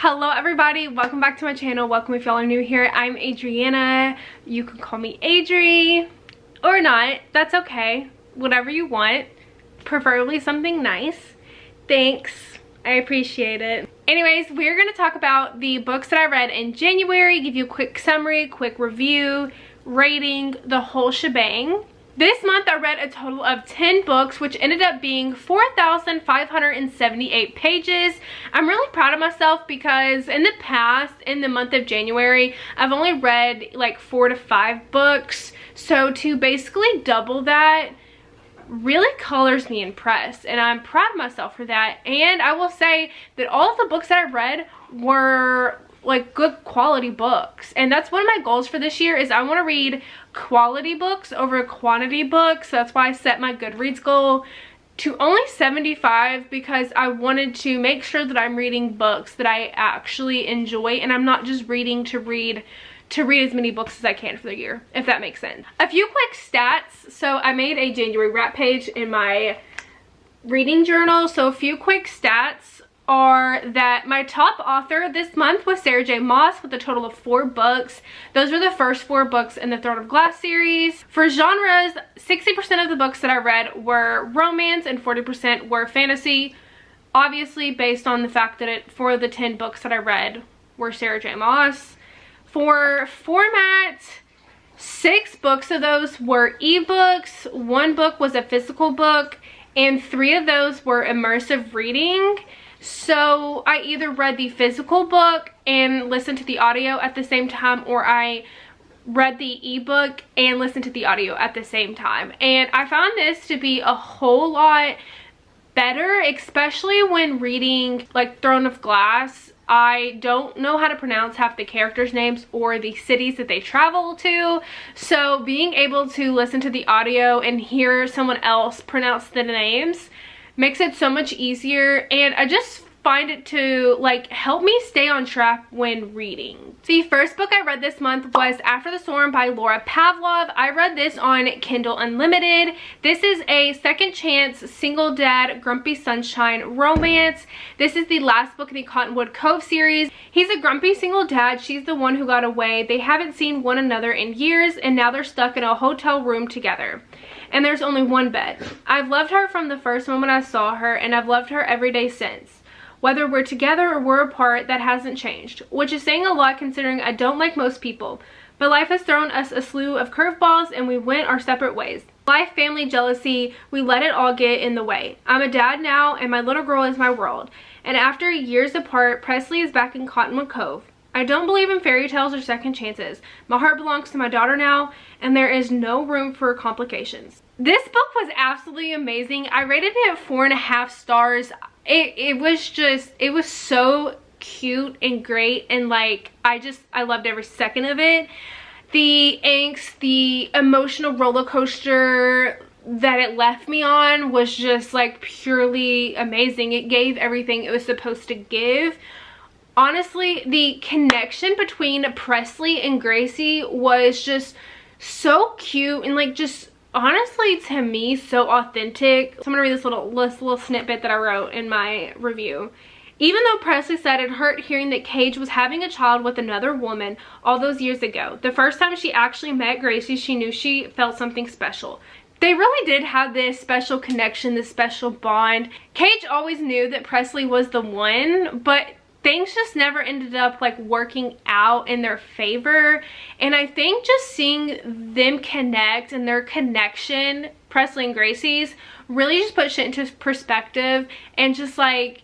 Hello everybody, welcome back to my channel. Welcome if y'all are new here. I'm Adriana. You can call me Adri or not. That's okay. Whatever you want. Preferably something nice. Thanks. I appreciate it. Anyways, we're going to talk about the books that I read in January, give you a quick summary, quick review, rating, the whole shebang. This month I read a total of 10 books, which ended up being 4,578 pages. I'm really proud of myself because in the past, in the month of January, I've only read like 4 to 5 books. So to basically double that really colors me impressed, and I'm proud of myself for that. And I will say that all of the books that I read were like good quality books, and that's one of my goals for this year is I want to read quality books over quantity books. So that's why I set my Goodreads goal to only 75, because I wanted to make sure that I'm reading books that I actually enjoy, and I'm not just reading to read as many books as I can for the year, if that makes sense. A few quick stats. So I made a January wrap page in my reading journal. So a few quick stats are that my top author this month was Sarah J. Maas with a total of 4 books. Those were the first 4 books in the Throne of Glass series. For genres, 60% of the books that I read were romance and 40% were fantasy. Obviously based on the fact that 4 of the 10 books that I read were Sarah J. Maas. For format, 6 books of those were ebooks, 1 book was a physical book, and 3 of those were immersive reading. So I either read the physical book and listened to the audio at the same time, or I read the ebook and listened to the audio at the same time. And I found this to be a whole lot better, especially when reading like Throne of Glass. I don't know how to pronounce half the characters' names or the cities that they travel to. So being able to listen to the audio and hear someone else pronounce the names makes it so much easier, and I just find it to like help me stay on track when reading. The first book I read this month was After the Storm by Laura Pavlov. I read this on Kindle Unlimited. This is a second chance single dad grumpy sunshine romance. This is the last book in the Cottonwood Cove series. He's a grumpy single dad. She's the one who got away. They haven't seen one another in years, and now they're stuck in a hotel room together. And there's only one bed. I've loved her from the first moment I saw her, and I've loved her every day since. Whether we're together or we're apart, that hasn't changed, which is saying a lot considering I don't like most people. But life has thrown us a slew of curveballs, and we went our separate ways. Life, family, jealousy, we let it all get in the way. I'm a dad now, and my little girl is my world. And after years apart, Presley is back in Cottonwood Cove. I don't believe in fairy tales or second chances. My heart belongs to my daughter now, and there is no room for complications. This book was absolutely amazing. I rated it at 4.5 stars. It was so cute and great, and like I loved every second of it. The angst, the emotional roller coaster that it left me on was just like purely amazing. It gave everything it was supposed to give. Honestly, the connection between Presley and Gracie was just so cute, and like just honestly to me so authentic. So I'm gonna read this little snippet that I wrote in my review. Even though Presley said it hurt hearing that Cage was having a child with another woman all those years ago, the first time she actually met Gracie, she knew she felt something special. They really did have this special connection, this special bond. Cage always knew that Presley was the one, but things just never ended up like working out in their favor. And I think just seeing them connect and their connection, Presley and Gracie's, really just put shit into perspective and just like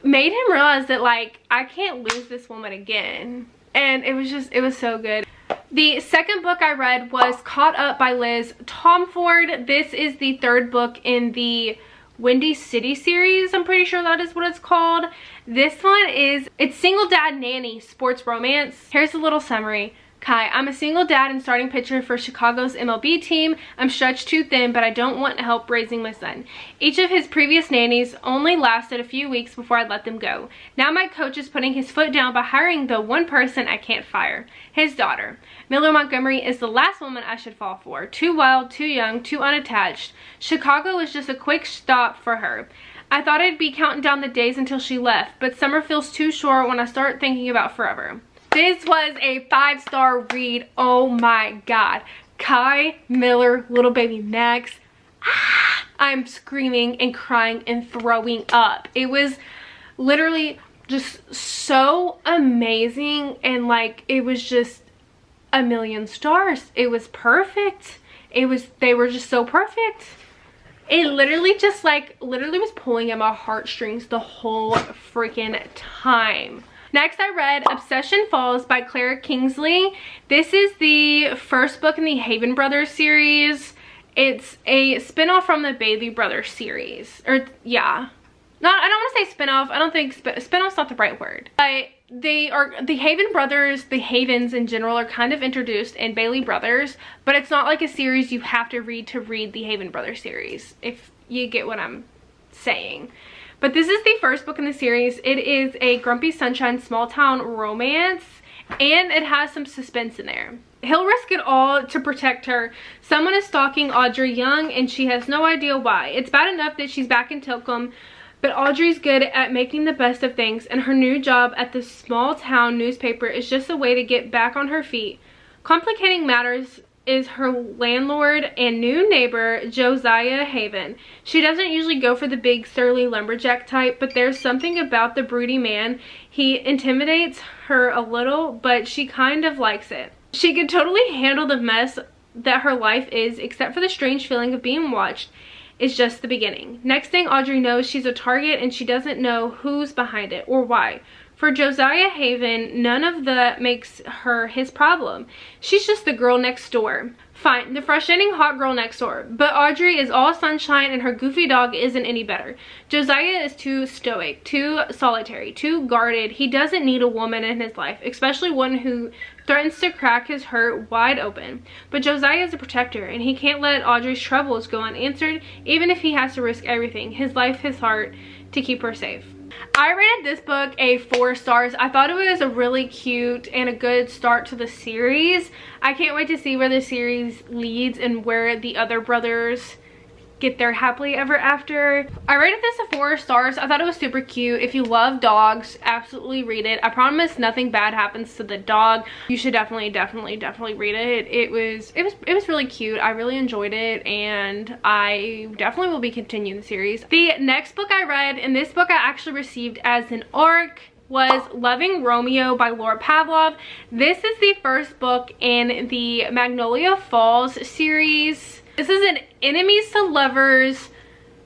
made him realize that like I can't lose this woman again. And it was so good. The second book I read was Caught Up by Liz Tomford. This is the 3rd book in the Windy City series. I'm pretty sure that is what it's called. This one it's single dad nanny sports romance. Here's a little summary. Kai, I'm a single dad and starting pitcher for Chicago's MLB team. I'm stretched too thin, but I don't want help raising my son. Each of his previous nannies only lasted a few weeks before I let them go. Now my coach is putting his foot down by hiring the one person I can't fire, his daughter. Miller Montgomery is the last woman I should fall for. Too wild, too young, too unattached. Chicago is just a quick stop for her. I thought I'd be counting down the days until she left, but summer feels too short when I start thinking about forever. This was a 5-star read. Oh my god. Kai Miller, Little Baby Max. I'm screaming and crying and throwing up. It was literally just so amazing, and like it was just a million stars. It was perfect. They were just so perfect. It literally just like was pulling at my heartstrings the whole freaking time. Next, I read Obsession Falls by Clara Kingsley. This is the first book in the Haven Brothers series. It's a spin-off from the Bailey Brothers series. Or, yeah. I don't want to say spin-off. I don't think spin-off's not the right word. But they are, the Haven Brothers, the Havens in general, are kind of introduced in Bailey Brothers. But it's not like a series you have to read the Haven Brothers series, if you get what I'm saying. But this is the first book in the series. It is a Grumpy Sunshine small town romance, and it has some suspense in there. He'll risk it all to protect her. Someone is stalking Audrey Young, and she has no idea why. It's bad enough that she's back in Tilcomb, but Audrey's good at making the best of things, and her new job at the small town newspaper is just a way to get back on her feet. Complicating matters is her landlord and new neighbor, Josiah Haven. She doesn't usually go for the big surly lumberjack type, but there's something about the broody man. He intimidates her a little, but she kind of likes it. She could totally handle the mess that her life is, except for the strange feeling of being watched. It's just the beginning. Next thing Audrey knows, she's a target and she doesn't know who's behind it or why. For Josiah Haven, none of that makes her his problem. She's just the girl next door. Fine, the frustrating hot girl next door. But Audrey is all sunshine and her goofy dog isn't any better. Josiah is too stoic, too solitary, too guarded. He doesn't need a woman in his life, especially one who threatens to crack his heart wide open. But Josiah is a protector, and he can't let Audrey's troubles go unanswered, even if he has to risk everything, his life, his heart, to keep her safe. I rated this book a 4 stars. I thought it was a really cute and a good start to the series. I can't wait to see where the series leads and where the other brothers get their happily ever after. I rated this a 4 stars. I thought it was super cute. If you love dogs, absolutely read it. I promise nothing bad happens to the dog. You should definitely read it. It was really cute. I really enjoyed it, and I definitely will be continuing the series. The next book I read, and this book I actually received as an ARC, was Loving Romeo by Laura Pavlov. This is the first book in the Magnolia Falls series. This is an enemies to lovers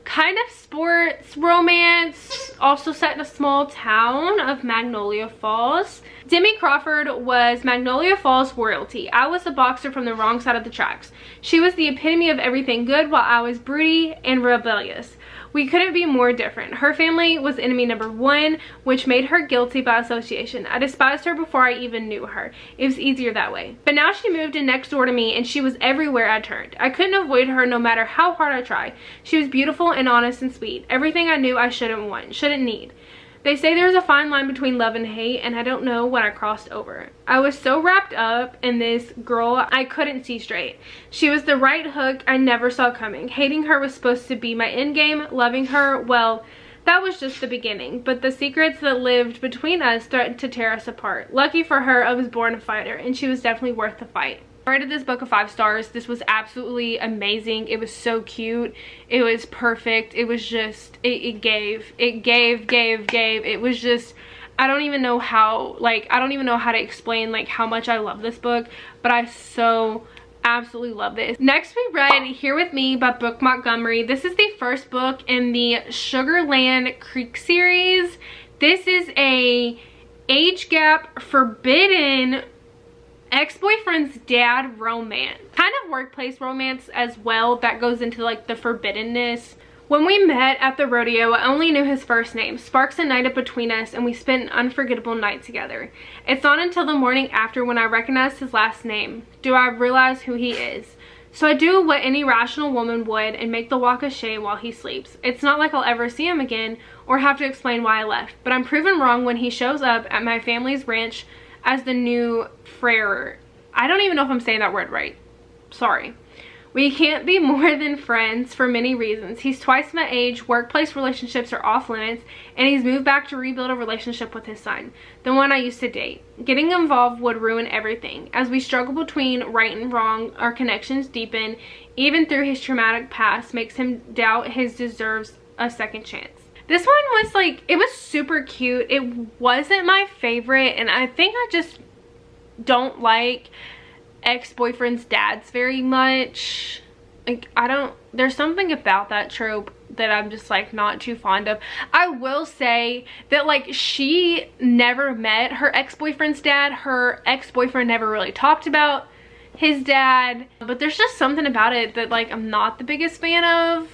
kind of sports romance, also set in a small town of Magnolia Falls. Demi Crawford was Magnolia Falls royalty. I was a boxer from the wrong side of the tracks. She was the epitome of everything good, while I was broody and rebellious. We couldn't be more different. Her family was enemy number 1, which made her guilty by association. I despised her before I even knew her. It was easier that way. But now she moved in next door to me, and she was everywhere I turned. I couldn't avoid her no matter how hard I tried. She was beautiful and honest and sweet. Everything I knew I shouldn't want, shouldn't need. They say there's a fine line between love and hate, and I don't know when I crossed over. I was so wrapped up in this girl, I couldn't see straight. She was the right hook I never saw coming. Hating her was supposed to be my endgame. Loving her, well, that was just the beginning. But the secrets that lived between us threatened to tear us apart. Lucky for her, I was born a fighter, and she was definitely worth the fight. I rated this book a 5 stars. This was absolutely amazing. It was so cute. It was perfect. It was just, it gave. It was just, I don't even know how, I don't even know how to explain how much I love this book, but I so absolutely love this. Next we read Here With Me by Brooke Montgomery. This is the first book in the Sugarland Creek series. This is a age gap forbidden ex-boyfriend's dad romance, kind of workplace romance as well, that goes into the forbiddenness. When we met at the rodeo, I only knew his first name. Sparks ignited between us, and we spent an unforgettable night together. It's not until the morning after, when I recognized his last name, do I realize who he is. So I do what any rational woman would and make the walk of shame while he sleeps. It's not like I'll ever see him again or have to explain why I left, but I'm proven wrong when he shows up at my family's ranch as the new Frere. I don't even know if I'm saying that word right. Sorry. We can't be more than friends for many reasons. He's twice my age, workplace relationships are off limits, and he's moved back to rebuild a relationship with his son, the one I used to date. Getting involved would ruin everything. As we struggle between right and wrong, our connections deepen, even through his traumatic past, makes him doubt his deserves a second chance. This one was like, it was super cute. It wasn't my favorite, and I think I just don't like ex-boyfriend's dads very much. Like, there's something about that trope that I'm just like not too fond of. I will say that like she never met her ex-boyfriend's dad. Her ex-boyfriend never really talked about his dad, but there's just something about it that like I'm not the biggest fan of,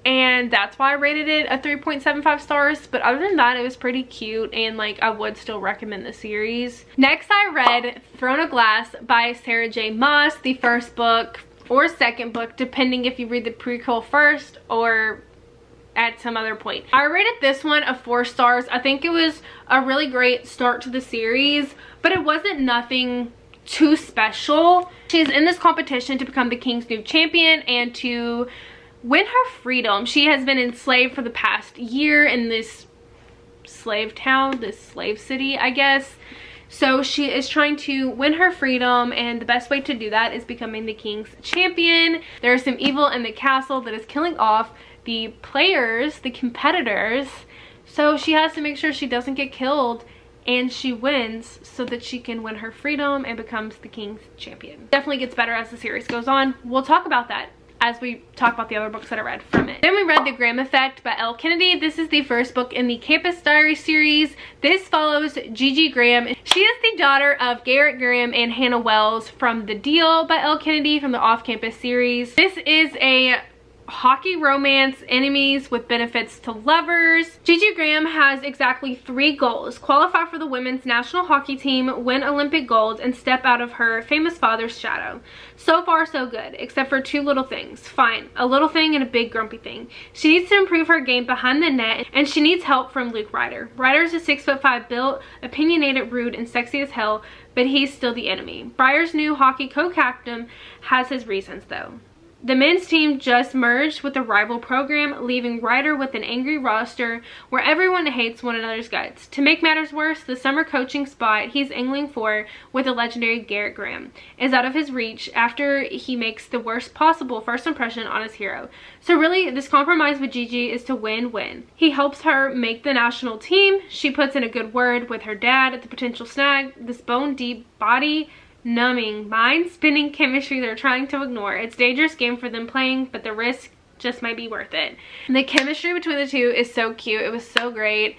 and that's why I rated it a 3.75 stars. But other than that, it was pretty cute, and like I would still recommend the series. Next, I read Throne of Glass by Sarah J. Maas, the first book or second book, depending if you read the prequel first or at some other point. I rated this one a 4 stars. I think it was a really great start to the series, but it wasn't nothing too special. She's in this competition to become the king's new champion and to win her freedom. She has been enslaved for the past year in this slave town, this slave city, I guess. So she is trying to win her freedom, and the best way to do that is becoming the king's champion. There's some evil in the castle that is killing off the players, the competitors. So she has to make sure she doesn't get killed and she wins so that she can win her freedom and becomes the king's champion. Definitely gets better as the series goes on. We'll talk about that as we talk about the other books that I read from it. Then we read The Graham Effect by Elle Kennedy. This is the first book in the Campus Diary series. This follows Gigi Graham. She is the daughter of Garrett Graham and Hannah Wells from The Deal by Elle Kennedy from the Off-Campus series. This is a hockey romance, enemies with benefits to lovers. Gigi Graham has exactly 3 goals: qualify for the women's national hockey team, win Olympic gold, and step out of her famous father's shadow. So far so good, except for 2 little things. Fine, a little thing and a big grumpy thing. She needs to improve her game behind the net, and she needs help from Luke Ryder. Ryder's a 6'5" built, opinionated, rude, and sexy as hell, but he's still the enemy. Briar's new hockey co-captain has his reasons though. The men's team just merged with a rival program, leaving Ryder with an angry roster where everyone hates one another's guts. To make matters worse, the summer coaching spot he's angling for with the legendary Garrett Graham is out of his reach after he makes the worst possible first impression on his hero. So really, this compromise with Gigi is to win-win. He helps her make the national team. She puts in a good word with her dad at the potential snag. This bone-deep, body-numbing, mind-spinning chemistry they're trying to ignore. It's a dangerous game for them playing, but the risk just might be worth it. And the chemistry between the two is so cute. It was so great.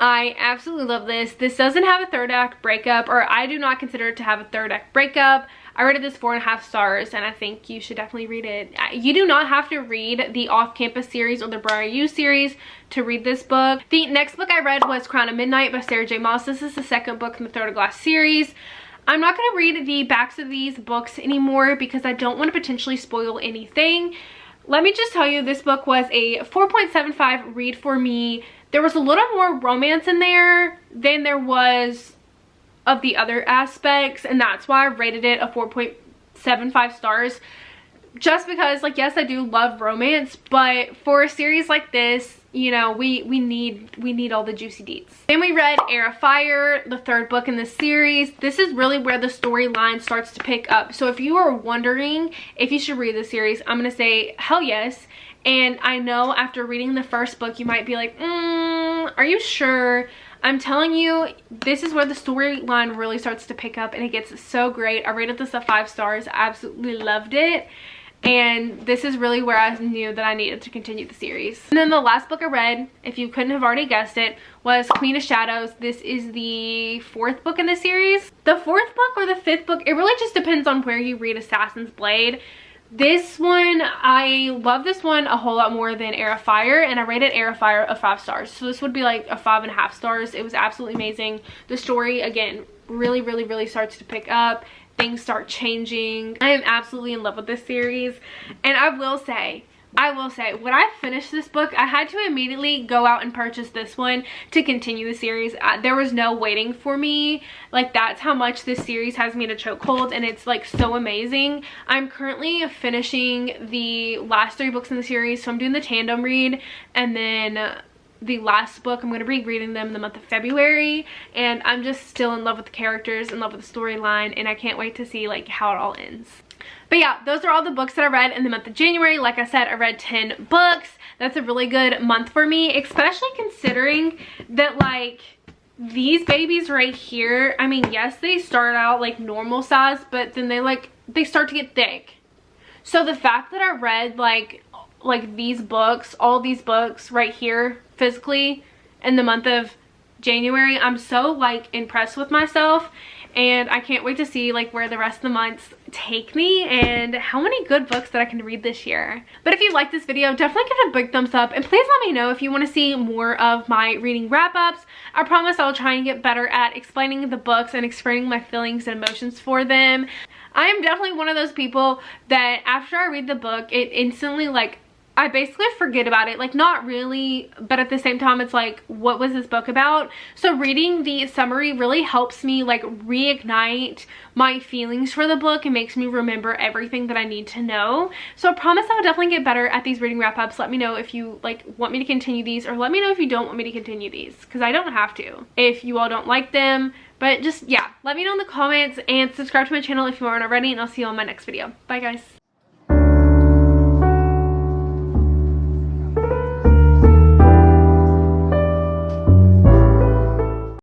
I absolutely love this. This doesn't have a 3rd act breakup, or I do not consider it to have a 3rd act breakup. I rated this 4.5 stars, and I think you should definitely read it. You do not have to read the Off-Campus series or the Briar U series to read this book. The next book I read was Crown of Midnight by Sarah J. Maas. This is the 2nd book in the Throne of Glass series. I'm not going to read the backs of these books anymore because I don't want to potentially spoil anything. Let me just tell you, this book was a 4.75 read for me. There was a little more romance in there than there was of the other aspects, and that's why I rated it a 4.75 stars. Just because, like, yes, I do love romance, but for a series like this, you know, we need all the juicy deets. Then we read Heir of Fire, the 3rd book in the series. This is really where the storyline starts to pick up. So if you are wondering if you should read the series, I'm gonna say hell yes. And I know after reading the 1st book, you might be like, are you sure? I'm telling you, this is where the storyline really starts to pick up, and it gets so great. I rated this a 5 stars. I absolutely loved it. And this is really where I knew that I needed to continue the series. And then the last book I read, if you couldn't have already guessed it, was Queen of Shadows. This is the 4th book in the series. The 4th book or the 5th book, it really just depends on where you read Assassin's Blade. This one, I love this one a whole lot more than Heir of Fire, and I rated Heir of Fire a 5 stars. So this would be like a 5.5 stars. It was absolutely amazing. The story, again, really starts to pick up. Things start changing. I am absolutely in love with this series, and I will say, I will say, when I finished this book, I had to immediately go out and purchase this one to continue the series. There was no waiting for me. Like, that's how much this series has me in a chokehold, and it's like so amazing. I'm currently finishing the last 3 books in the series, so I'm doing the tandem read, and then the last book, I'm going to be reading them in the month of February, and I'm just still in love with the characters, in love with the storyline, and I can't wait to see like how it all ends. But yeah, those are all the books that I read in the month of January. Like I said, I read 10 books. That's a really good month for me, especially considering that like these babies right here, I mean, yes, they start out like normal size, but then they start to get thick. So the fact that I read like these books, all these books right here physically in the month of January, I'm so like impressed with myself, and I can't wait to see like where the rest of the months take me and how many good books that I can read this year. But if you like this video, definitely give it a big thumbs up, and please let me know if you want to see more of my reading wrap-ups. I promise I'll try and get better at explaining the books and explaining my feelings and emotions for them. I am definitely one of those people that after I read the book, it instantly like I basically forget about it. Like, not really, but at the same time it's like, what was this book about? So reading the summary really helps me like reignite my feelings for the book and makes me remember everything that I need to know. So I promise I will definitely get better at these reading wrap-ups. Let me know if you like want me to continue these, or let me know if you don't want me to continue these, because I don't have to if you all don't like them. But just, yeah, let me know in the comments, and subscribe to my channel if you aren't already, and I'll see you on my next video. Bye guys.